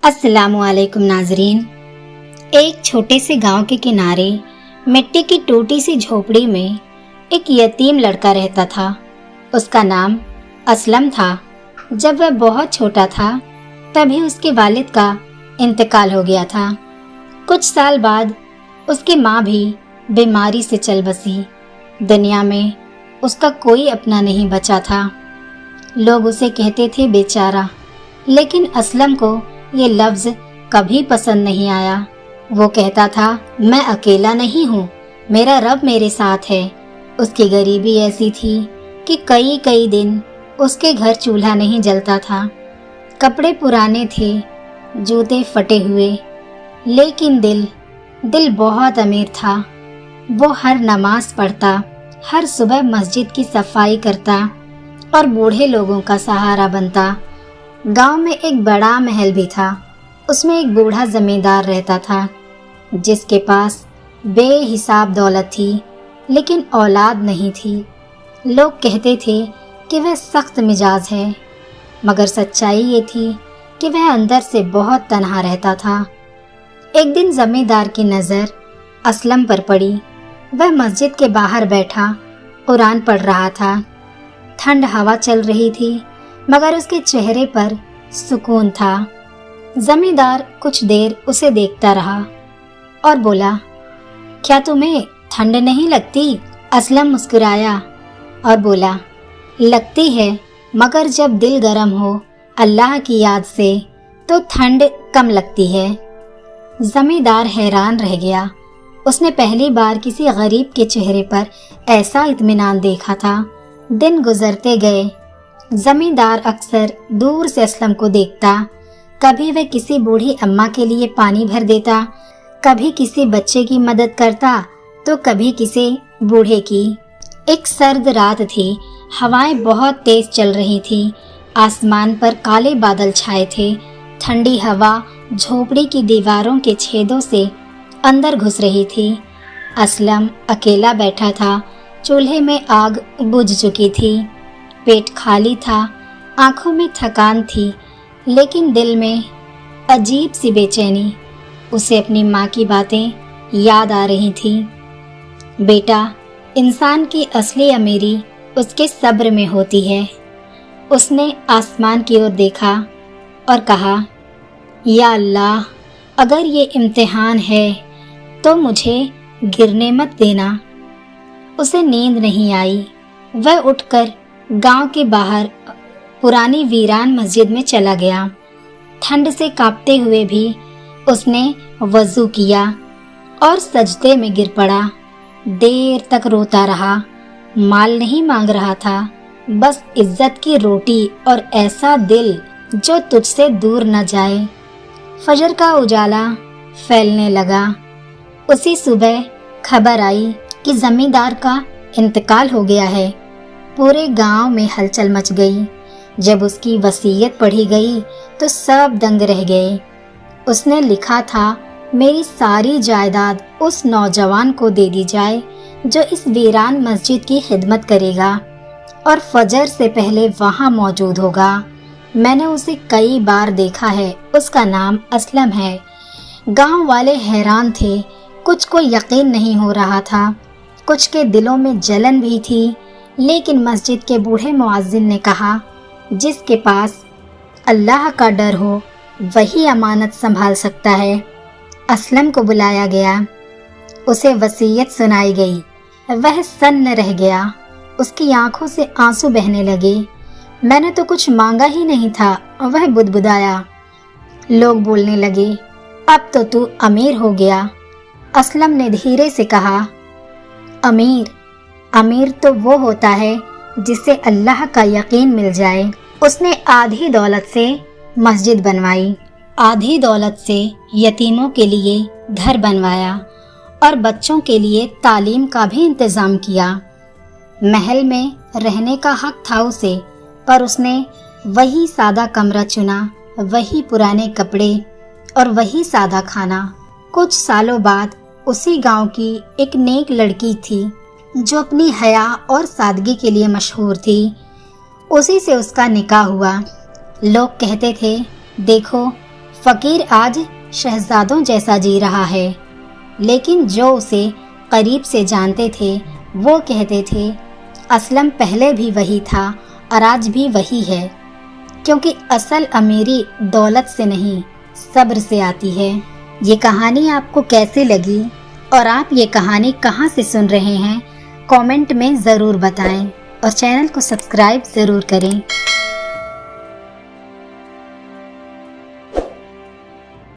अस्सलाम वालेकुम नाजरीन। एक छोटे से गांव के किनारे मिट्टी की टूटी सी झोपड़ी में एक यतीम लड़का रहता था। उसका नाम असलम था। जब वह बहुत छोटा था तभी उसके वालिद का इंतकाल हो गया था। कुछ साल बाद उसकी माँ भी बीमारी से चल बसी। दुनिया में उसका कोई अपना नहीं बचा था। लोग उसे कहते थे बेचारा, लेकिन असलम को ये लफ्ज़ कभी पसंद नहीं आया। वो कहता था, मैं अकेला नहीं हूँ, मेरा रब मेरे साथ है। उसकी गरीबी ऐसी थी कि कई कई दिन उसके घर चूल्हा नहीं जलता था। कपड़े पुराने थे, जूते फटे हुए, लेकिन दिल बहुत अमीर था। वो हर नमाज पढ़ता, हर सुबह मस्जिद की सफाई करता और बूढ़े लोगों का सहारा बनता। गांव में एक बड़ा महल भी था। उसमें एक बूढ़ा जमींदार रहता था जिसके पास बेहिसाब दौलत थी, लेकिन औलाद नहीं थी। लोग कहते थे कि वह सख्त मिजाज है, मगर सच्चाई ये थी कि वह अंदर से बहुत तन्हा रहता था। एक दिन जमींदार की नज़र असलम पर पड़ी। वह मस्जिद के बाहर बैठा कुरान पढ़ रहा था। ठंड हवा चल रही थी, मगर उसके चेहरे पर सुकून था। जमींदार कुछ देर उसे देखता रहा और बोला, क्या तुम्हें ठंड नहीं लगती? असलम मुस्कुराया और बोला, लगती है, मगर जब दिल गर्म हो अल्लाह की याद से तो ठंड कम लगती है। जमींदार हैरान रह गया। उसने पहली बार किसी गरीब के चेहरे पर ऐसा इत्मीनान देखा था। दिन गुजरते गए। जमींदार अक्सर दूर से असलम को देखता। कभी वह किसी बूढ़ी अम्मा के लिए पानी भर देता, कभी किसी बच्चे की मदद करता तो कभी किसी बूढ़े की। एक सर्द रात थी, हवाएं बहुत तेज चल रही थी। आसमान पर काले बादल छाए थे। ठंडी हवा झोपड़ी की दीवारों के छेदों से अंदर घुस रही थी। असलम अकेला बैठा था। चूल्हे में आग बुझ चुकी थी। पेट खाली था, आंखों में थकान थी, लेकिन दिल में अजीब सी बेचैनी। उसे अपनी माँ की बातें याद आ रही थी। बेटा, इंसान की असली अमीरी उसके सब्र में होती है। उसने आसमान की ओर देखा और कहा, या अल्लाह, अगर ये इम्तिहान है तो मुझे गिरने मत देना। उसे नींद नहीं आई। वह उठकर गांव के बाहर पुरानी वीरान मस्जिद में चला गया। ठंड से कांपते हुए भी उसने वज़ू किया और सजदे में गिर पड़ा। देर तक रोता रहा। माल नहीं मांग रहा था, बस इज्जत की रोटी और ऐसा दिल जो तुझसे दूर न जाए। फजर का उजाला फैलने लगा। उसी सुबह खबर आई कि जमींदार का इंतकाल हो गया है। पूरे गांव में हलचल मच गई। जब उसकी वसीयत पढ़ी गई तो सब दंग रह गए। उसने लिखा था, मेरी सारी जायदाद उस नौजवान को दे दी जाए जो इस वीरान मस्जिद की खिदमत करेगा और फजर से पहले वहां मौजूद होगा। मैंने उसे कई बार देखा है। उसका नाम असलम है। गांव वाले हैरान थे। कुछ को यकीन नहीं हो रहा था, कुछ के दिलों में जलन भी थी, लेकिन मस्जिद के बूढ़े मुअज्जिन ने कहा, जिसके पास अल्लाह का डर हो वही अमानत संभाल सकता है। असलम को बुलाया गया। उसे वसीयत सुनाई गई। वह सन्न रह गया। उसकी आंखों से आंसू बहने लगे। मैंने तो कुछ मांगा ही नहीं था, वह बुदबुदाया। लोग बोलने लगे, अब तो तू अमीर हो गया। असलम ने धीरे से कहा, अमीर तो वो होता है जिसे अल्लाह का यकीन मिल जाए। उसने आधी दौलत से मस्जिद बनवाई, आधी दौलत से यतीमों के लिए घर बनवाया और बच्चों के लिए तालीम का भी इंतज़ाम किया। महल में रहने का हक था उसे, पर उसने वही सादा कमरा चुना, वही पुराने कपड़े और वही सादा खाना। कुछ सालों बाद उसी गांव की एक नेक लड़की थी जो अपनी हया और सादगी के लिए मशहूर थी। उसी से उसका निकाह हुआ। लोग कहते थे, देखो फकीर आज शहजादों जैसा जी रहा है, लेकिन जो उसे करीब से जानते थे वो कहते थे असलम पहले भी वही था और आज भी वही है, क्योंकि असल अमीरी दौलत से नहीं सब्र से आती है। ये कहानी आपको कैसी लगी और आप ये कहानी कहाँ से सुन रहे हैं, कमेंट में ज़रूर बताएं और चैनल को सब्सक्राइब ज़रूर करें।